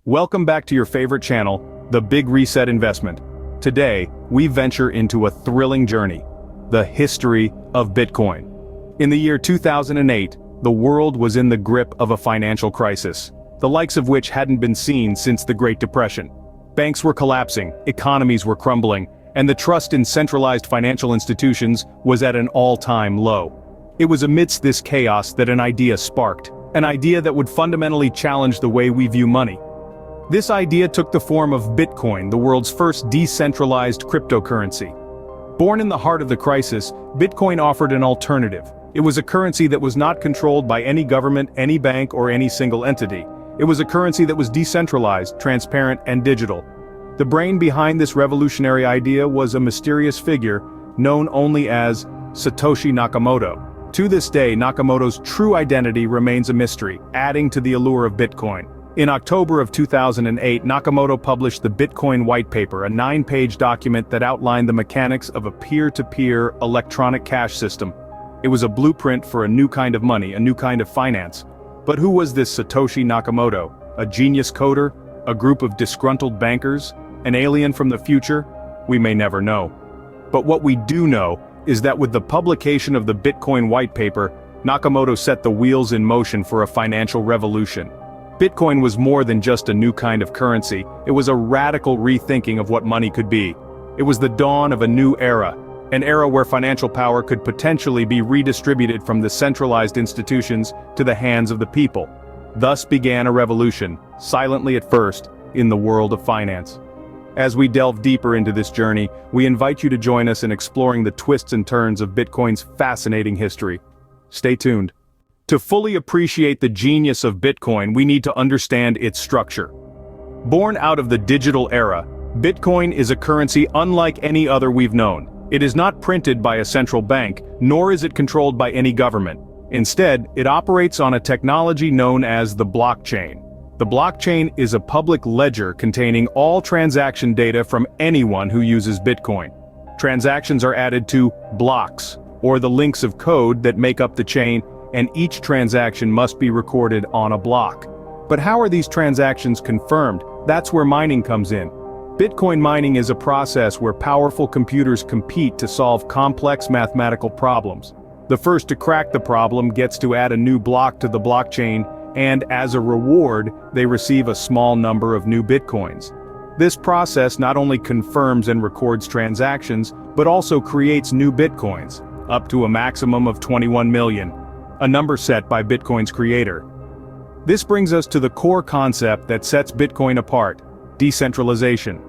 Welcome back to your favorite channel, The Big Reset Investment. Today, we venture into a thrilling journey, the history of Bitcoin. In the year 2008, the world was in the grip of a financial crisis, the likes of which hadn't been seen since the Great Depression. Banks were collapsing, economies were crumbling, and the trust in centralized financial institutions was at an all-time low. It was amidst this chaos that an idea sparked, an idea that would fundamentally challenge the way we view money. This idea took the form of Bitcoin, the world's first decentralized cryptocurrency. Born in the heart of the crisis, Bitcoin offered an alternative. It was a currency that was not controlled by any government, any bank, or any single entity. It was a currency that was decentralized, transparent, and digital. The brain behind this revolutionary idea was a mysterious figure known only as Satoshi Nakamoto. To this day, Nakamoto's true identity remains a mystery, adding to the allure of Bitcoin. In October of 2008, Nakamoto published the Bitcoin White Paper, a 9-page document that outlined the mechanics of a peer-to-peer electronic cash system. It was a blueprint for a new kind of money, a new kind of finance. But who was this Satoshi Nakamoto? A genius coder? A group of disgruntled bankers? An alien from the future? We may never know. But what we do know is that with the publication of the Bitcoin White Paper, Nakamoto set the wheels in motion for a financial revolution. Bitcoin was more than just a new kind of currency, it was a radical rethinking of what money could be. It was the dawn of a new era, an era where financial power could potentially be redistributed from the centralized institutions to the hands of the people. Thus began a revolution, silently at first, in the world of finance. As we delve deeper into this journey, we invite you to join us in exploring the twists and turns of Bitcoin's fascinating history. Stay tuned. To fully appreciate the genius of Bitcoin, we need to understand its structure. Born out of the digital era, Bitcoin is a currency unlike any other we've known. It is not printed by a central bank, nor is it controlled by any government. Instead, it operates on a technology known as the blockchain. The blockchain is a public ledger containing all transaction data from anyone who uses Bitcoin. Transactions are added to blocks, or the links of code that make up the chain, and each transaction must be recorded on a block. But how are these transactions confirmed? That's where mining comes in. Bitcoin mining is a process where powerful computers compete to solve complex mathematical problems. The first to crack the problem gets to add a new block to the blockchain, and as a reward, they receive a small number of new Bitcoins. This process not only confirms and records transactions, but also creates new Bitcoins, up to a maximum of 21 million. A number set by Bitcoin's creator. This brings us to the core concept that sets Bitcoin apart: decentralization.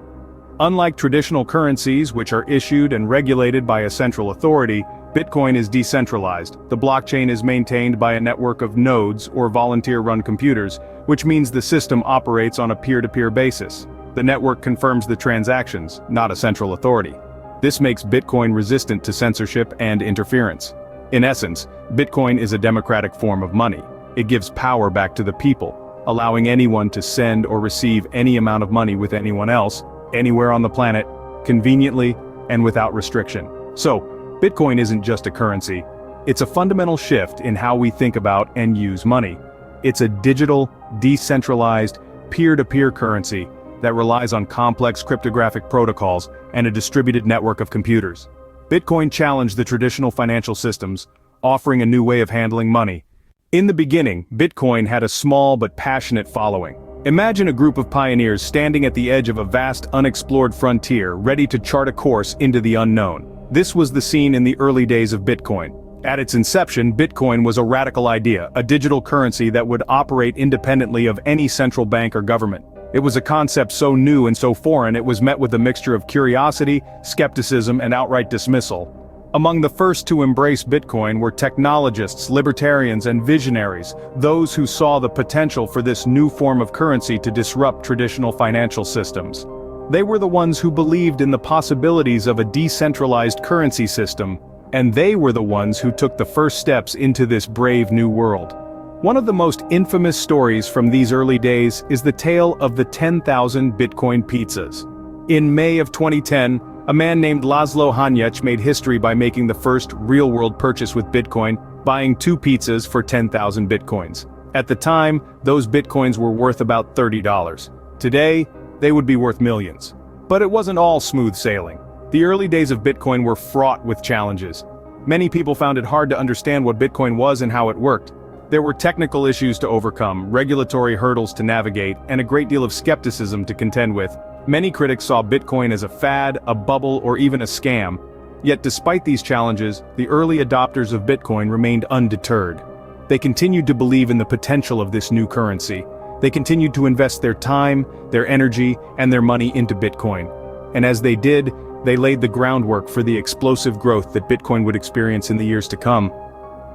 Unlike traditional currencies, which are issued and regulated by a central authority, Bitcoin is decentralized. The blockchain is maintained by a network of nodes or volunteer-run computers, which means the system operates on a peer-to-peer basis. The network confirms the transactions, not a central authority. This makes Bitcoin resistant to censorship and interference. In essence, Bitcoin is a democratic form of money. It gives power back to the people, allowing anyone to send or receive any amount of money with anyone else, anywhere on the planet, conveniently and without restriction. So, Bitcoin isn't just a currency. It's a fundamental shift in how we think about and use money. It's a digital, decentralized, peer-to-peer currency that relies on complex cryptographic protocols and a distributed network of computers. Bitcoin challenged the traditional financial systems, offering a new way of handling money. In the beginning, Bitcoin had a small but passionate following. Imagine a group of pioneers standing at the edge of a vast unexplored frontier, ready to chart a course into the unknown. This was the scene in the early days of Bitcoin. At its inception, Bitcoin was a radical idea, a digital currency that would operate independently of any central bank or government. It was a concept so new and so foreign it was met with a mixture of curiosity, skepticism, and outright dismissal. Among the first to embrace Bitcoin were technologists, libertarians, and visionaries, those who saw the potential for this new form of currency to disrupt traditional financial systems. They were the ones who believed in the possibilities of a decentralized currency system, and they were the ones who took the first steps into this brave new world. One of the most infamous stories from these early days is the tale of the 10,000 Bitcoin pizzas. In May of 2010, a man named Laszlo Hanyecz made history by making the first real-world purchase with Bitcoin, buying 2 pizzas for 10,000 Bitcoins. At the time, those Bitcoins were worth about $30. Today, they would be worth millions. But it wasn't all smooth sailing. The early days of Bitcoin were fraught with challenges. Many people found it hard to understand what Bitcoin was and how it worked. There were technical issues to overcome, regulatory hurdles to navigate, and a great deal of skepticism to contend with. Many critics saw Bitcoin as a fad, a bubble, or even a scam. Yet despite these challenges, the early adopters of Bitcoin remained undeterred. They continued to believe in the potential of this new currency. They continued to invest their time, their energy, and their money into Bitcoin. And as they did, they laid the groundwork for the explosive growth that Bitcoin would experience in the years to come.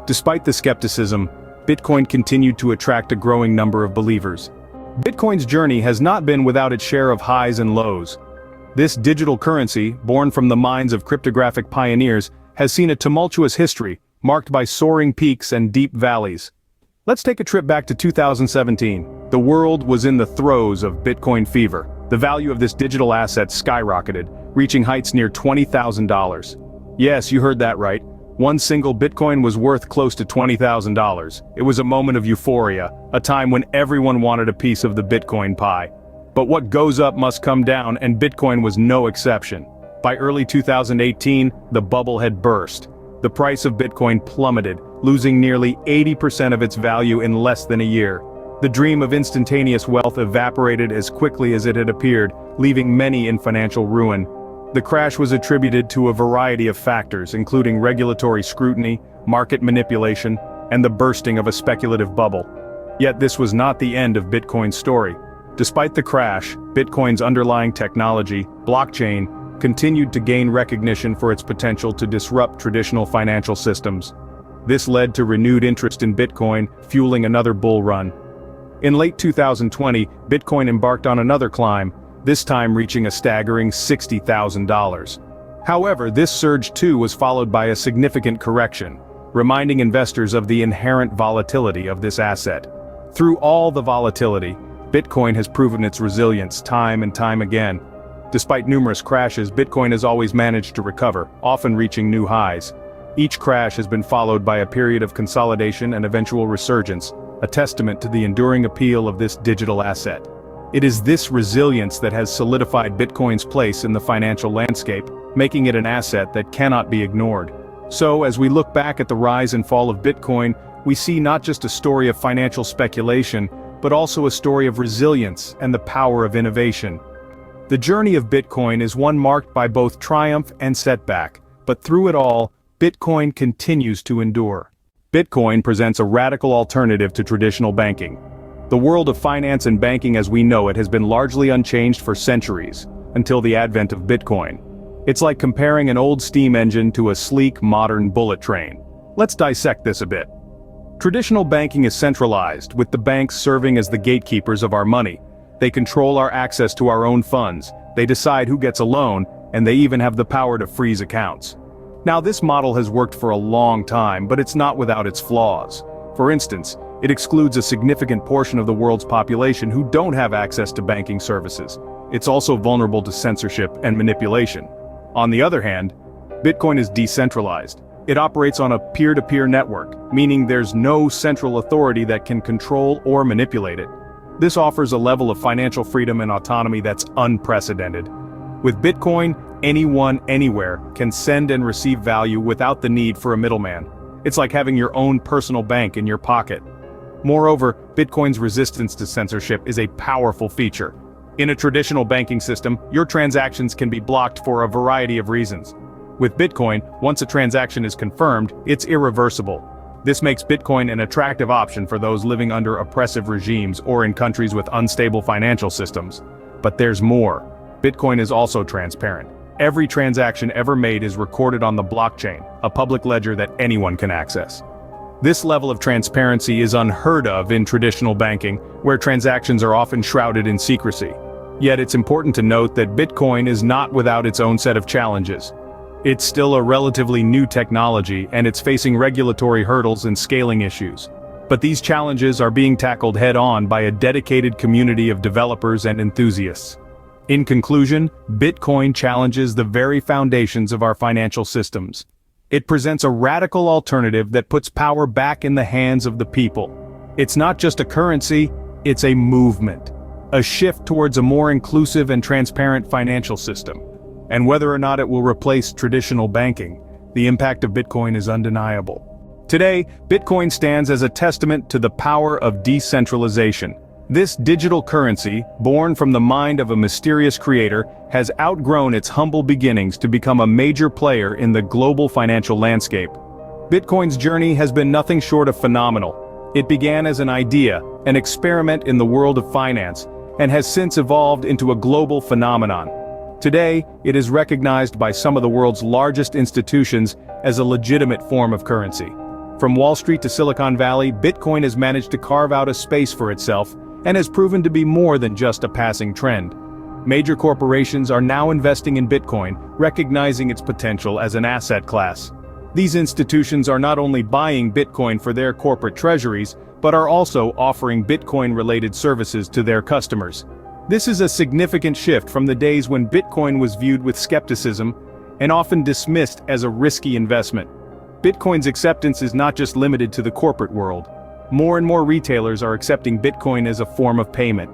Despite the skepticism, Bitcoin continued to attract a growing number of believers. Bitcoin's journey has not been without its share of highs and lows. This digital currency, born from the minds of cryptographic pioneers, has seen a tumultuous history, marked by soaring peaks and deep valleys. Let's take a trip back to 2017. The world was in the throes of Bitcoin fever. The value of this digital asset skyrocketed, reaching heights near $20,000. Yes, you heard that right. One single Bitcoin was worth close to $20,000. It was a moment of euphoria, a time when everyone wanted a piece of the Bitcoin pie. But what goes up must come down, and Bitcoin was no exception. By early 2018, the bubble had burst. The price of Bitcoin plummeted, losing nearly 80% of its value in less than a year. The dream of instantaneous wealth evaporated as quickly as it had appeared, leaving many in financial ruin. The crash was attributed to a variety of factors, including regulatory scrutiny, market manipulation, and the bursting of a speculative bubble. Yet this was not the end of Bitcoin's story. Despite the crash, Bitcoin's underlying technology, blockchain, continued to gain recognition for its potential to disrupt traditional financial systems. This led to renewed interest in Bitcoin, fueling another bull run. In late 2020, Bitcoin embarked on another climb, this time reaching a staggering $60,000. However, this surge too was followed by a significant correction, reminding investors of the inherent volatility of this asset. Through all the volatility, Bitcoin has proven its resilience time and time again. Despite numerous crashes, Bitcoin has always managed to recover, often reaching new highs. Each crash has been followed by a period of consolidation and eventual resurgence, a testament to the enduring appeal of this digital asset. It is this resilience that has solidified Bitcoin's place in the financial landscape, making it an asset that cannot be ignored. So, as we look back at the rise and fall of Bitcoin, we see not just a story of financial speculation, but also a story of resilience and the power of innovation. The journey of Bitcoin is one marked by both triumph and setback, but through it all, Bitcoin continues to endure. Bitcoin presents a radical alternative to traditional banking. The world of finance and banking as we know it has been largely unchanged for centuries, until the advent of Bitcoin. It's like comparing an old steam engine to a sleek, modern bullet train. Let's dissect this a bit. Traditional banking is centralized, with the banks serving as the gatekeepers of our money. They control our access to our own funds, they decide who gets a loan, and they even have the power to freeze accounts. Now, this model has worked for a long time, but it's not without its flaws. For instance, it excludes a significant portion of the world's population who don't have access to banking services. It's also vulnerable to censorship and manipulation. On the other hand, Bitcoin is decentralized. It operates on a peer-to-peer network, meaning there's no central authority that can control or manipulate it. This offers a level of financial freedom and autonomy that's unprecedented. With Bitcoin, anyone, anywhere, can send and receive value without the need for a middleman. It's like having your own personal bank in your pocket. Moreover, Bitcoin's resistance to censorship is a powerful feature. In a traditional banking system, your transactions can be blocked for a variety of reasons. With Bitcoin, once a transaction is confirmed, it's irreversible. This makes Bitcoin an attractive option for those living under oppressive regimes or in countries with unstable financial systems. But there's more. Bitcoin is also transparent. Every transaction ever made is recorded on the blockchain, a public ledger that anyone can access. This level of transparency is unheard of in traditional banking, where transactions are often shrouded in secrecy. Yet it's important to note that Bitcoin is not without its own set of challenges. It's still a relatively new technology, and it's facing regulatory hurdles and scaling issues. But these challenges are being tackled head-on by a dedicated community of developers and enthusiasts. In conclusion, Bitcoin challenges the very foundations of our financial systems. It presents a radical alternative that puts power back in the hands of the people. It's not just a currency, it's a movement. a shift towards a more inclusive and transparent financial system. And whether or not it will replace traditional banking, the impact of Bitcoin is undeniable. Today, Bitcoin stands as a testament to the power of decentralization. This digital currency, born from the mind of a mysterious creator, has outgrown its humble beginnings to become a major player in the global financial landscape. Bitcoin's journey has been nothing short of phenomenal. It began as an idea, an experiment in the world of finance, and has since evolved into a global phenomenon. Today, it is recognized by some of the world's largest institutions as a legitimate form of currency. From Wall Street to Silicon Valley, Bitcoin has managed to carve out a space for itself and has proven to be more than just a passing trend. Major corporations are now investing in Bitcoin, recognizing its potential as an asset class. These institutions are not only buying Bitcoin for their corporate treasuries, but are also offering Bitcoin-related services to their customers. This is a significant shift from the days when Bitcoin was viewed with skepticism and often dismissed as a risky investment. Bitcoin's acceptance is not just limited to the corporate world. More and more retailers are accepting Bitcoin as a form of payment.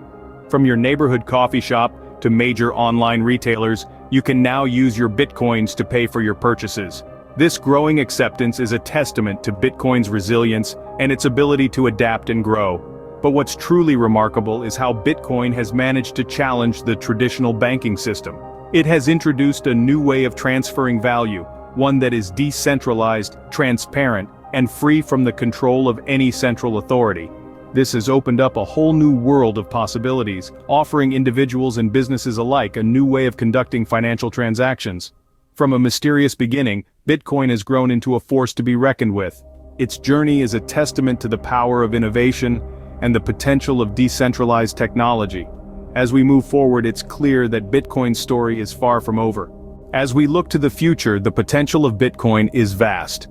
From your neighborhood coffee shop to major online retailers, you can now use your Bitcoins to pay for your purchases. This growing acceptance is a testament to Bitcoin's resilience and its ability to adapt and grow. But what's truly remarkable is how Bitcoin has managed to challenge the traditional banking system. It has introduced a new way of transferring value, one that is decentralized, transparent, and free from the control of any central authority. This has opened up a whole new world of possibilities, offering individuals and businesses alike a new way of conducting financial transactions. From a mysterious beginning, Bitcoin has grown into a force to be reckoned with. Its journey is a testament to the power of innovation and the potential of decentralized technology. As we move forward, it's clear that Bitcoin's story is far from over. As we look to the future, the potential of Bitcoin is vast.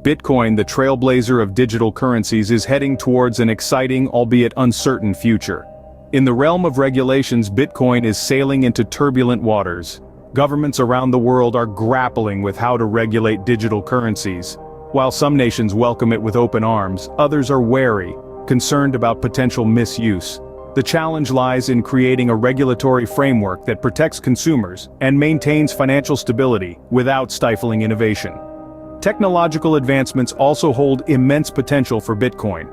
Bitcoin, the trailblazer of digital currencies, is heading towards an exciting, albeit uncertain future. In the realm of regulations, Bitcoin is sailing into turbulent waters. Governments around the world are grappling with how to regulate digital currencies. While some nations welcome it with open arms, others are wary, concerned about potential misuse. The challenge lies in creating a regulatory framework that protects consumers and maintains financial stability without stifling innovation. Technological advancements also hold immense potential for Bitcoin.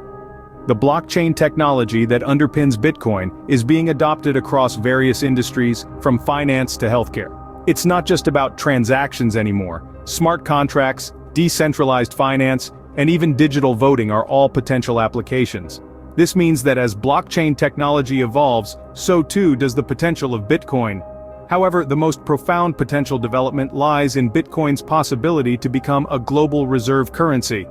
The blockchain technology that underpins Bitcoin is being adopted across various industries, from finance to healthcare. It's not just about transactions anymore. Smart contracts, decentralized finance, and even digital voting are all potential applications. This means that as blockchain technology evolves, so too does the potential of Bitcoin. However, the most profound potential development lies in Bitcoin's possibility to become a global reserve currency.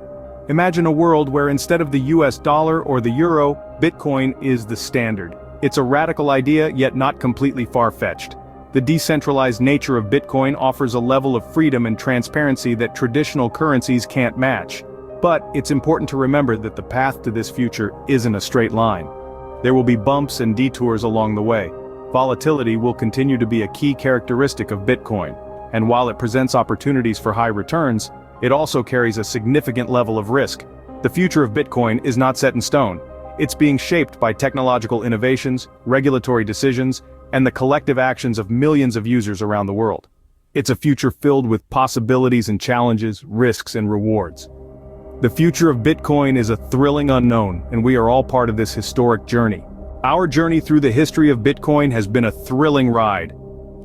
Imagine a world where instead of the US dollar or the euro, Bitcoin is the standard. It's a radical idea, yet not completely far-fetched. The decentralized nature of Bitcoin offers a level of freedom and transparency that traditional currencies can't match. But it's important to remember that the path to this future isn't a straight line. There will be bumps and detours along the way. Volatility will continue to be a key characteristic of Bitcoin, and while it presents opportunities for high returns, it also carries a significant level of risk. The future of Bitcoin is not set in stone. It's being shaped by technological innovations, regulatory decisions, and the collective actions of millions of users around the world. It's a future filled with possibilities and challenges, risks and rewards. The future of Bitcoin is a thrilling unknown, and we are all part of this historic journey. Our journey through the history of Bitcoin has been a thrilling ride.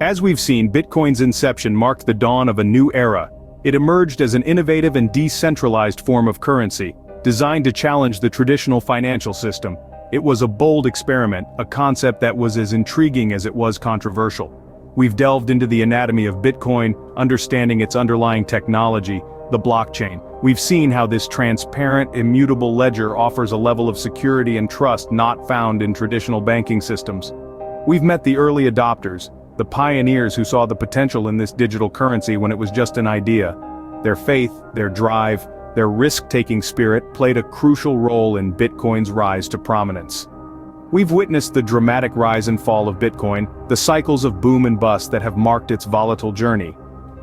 As we've seen, Bitcoin's inception marked the dawn of a new era. It emerged as an innovative and decentralized form of currency, designed to challenge the traditional financial system. It was a bold experiment, a concept that was as intriguing as it was controversial. We've delved into the anatomy of Bitcoin, understanding its underlying technology, the blockchain. We've seen how this transparent, immutable ledger offers a level of security and trust not found in traditional banking systems. We've met the early adopters, the pioneers who saw the potential in this digital currency when it was just an idea. Their faith, their drive, their risk-taking spirit played a crucial role in Bitcoin's rise to prominence. We've witnessed the dramatic rise and fall of Bitcoin, the cycles of boom and bust that have marked its volatile journey.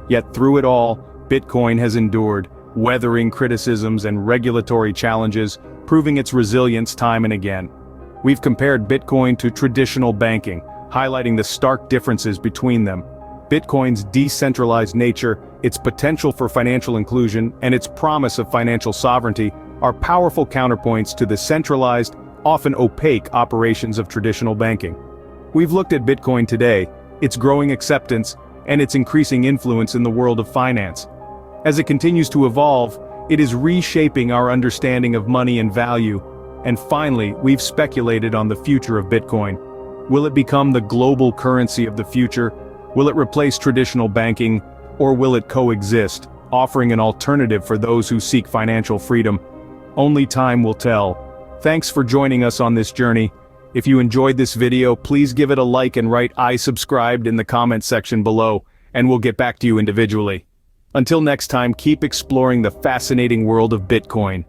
Yet through it all, Bitcoin has endured, weathering criticisms and regulatory challenges, proving its resilience time and again. We've compared Bitcoin to traditional banking, highlighting the stark differences between them. Bitcoin's decentralized nature, its potential for financial inclusion, and its promise of financial sovereignty are powerful counterpoints to the centralized, often opaque operations of traditional banking. We've looked at Bitcoin today, its growing acceptance, and its increasing influence in the world of finance. As it continues to evolve, it is reshaping our understanding of money and value. And finally, we've speculated on the future of Bitcoin. Will it become the global currency of the future? Will it replace traditional banking? Or will it coexist, offering an alternative for those who seek financial freedom? Only time will tell. Thanks for joining us on this journey. If you enjoyed this video, please give it a like and write "I subscribed" in the comment section below, and we'll get back to you individually. Until next time, keep exploring the fascinating world of Bitcoin.